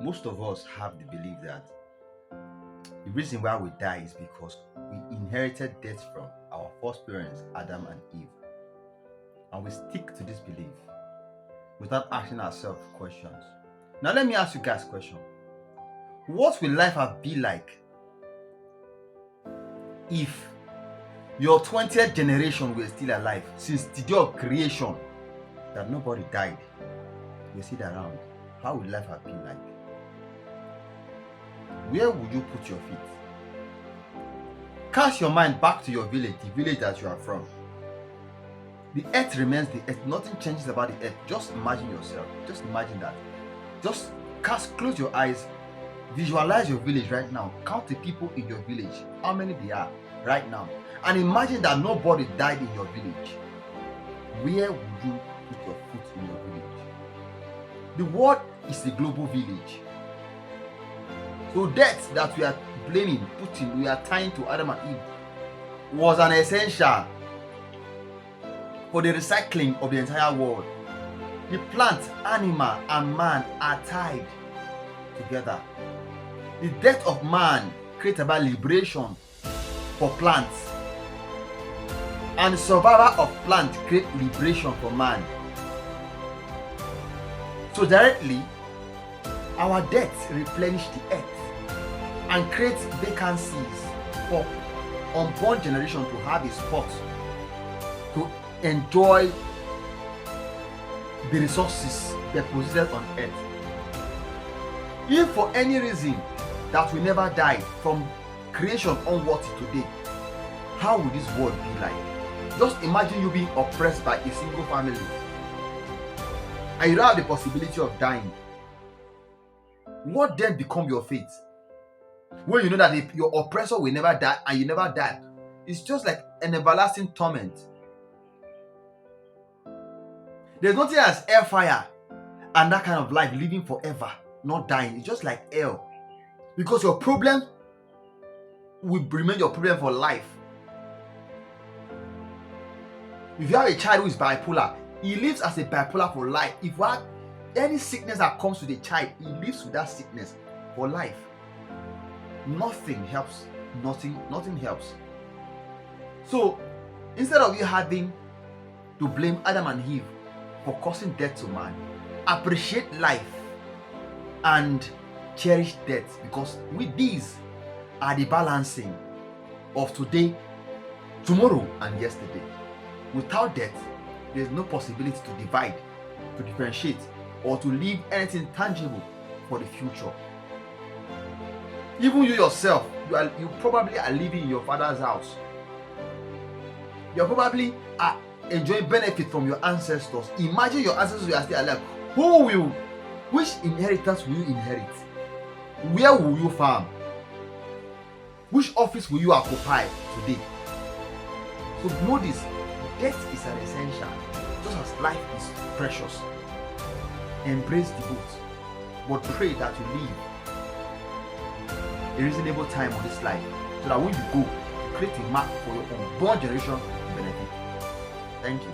Most of us have the belief that the reason why we die is because we inherited death from our first parents, Adam and Eve. And we stick to this belief without asking ourselves questions. Now, let me ask you guys a question. What will life have been like if your 20th generation were still alive since the day of creation, that nobody died? We're still around. How would life have been like? Where would you put your feet? Cast your mind back to your village, the village that you are from. The earth remains the earth. Nothing changes about the earth. Just imagine yourself. Just imagine that. Just close your eyes. Visualize your village right now. Count the people in your village. How many they are right now. And imagine that nobody died in your village. Where would you put your foot in your village? The world is a global village. So death that we are blaming, we are tying to Adam and Eve, was an essential for the recycling of the entire world. The plant, animal, and man are tied together. The death of man creates about liberation for plants, and the survival of plants creates liberation for man. So directly, our death replenish the earth and create vacancies for unborn generation to have a spot to enjoy the resources deposited on earth. If for any reason that we never died from creation onwards to today, how would this world be like? Just imagine you being oppressed by a single family and you don't have the possibility of dying. What then become your fate? When you know that if your oppressor will never die and you never die, it's just like an everlasting torment. There's nothing as hellfire and that kind of life, living forever, not dying. It's just like hell. Because your problem will remain your problem for life. If you have a child who is bipolar, he lives as a bipolar for life. If you have any sickness that comes to the child, he lives with that sickness for life. Nothing helps. Nothing helps. So instead of you having to blame Adam and Eve for causing death to man, appreciate life and cherish death, because with these are the balancing of today, tomorrow, and yesterday. Without death, there is no possibility to divide, to differentiate, or to leave anything tangible for the future. Even you yourself, you probably are living in your father's house. You probably are enjoying benefit from your ancestors. Imagine your ancestors were still alive. Which inheritance will you inherit? Where will you farm? Which office will you occupy today? So know this, death is an essential, just as life is precious. Embrace the both, but pray that you live a reasonable time on this life, so that when you go, you create a mark for your unborn generation to benefit. Thank you.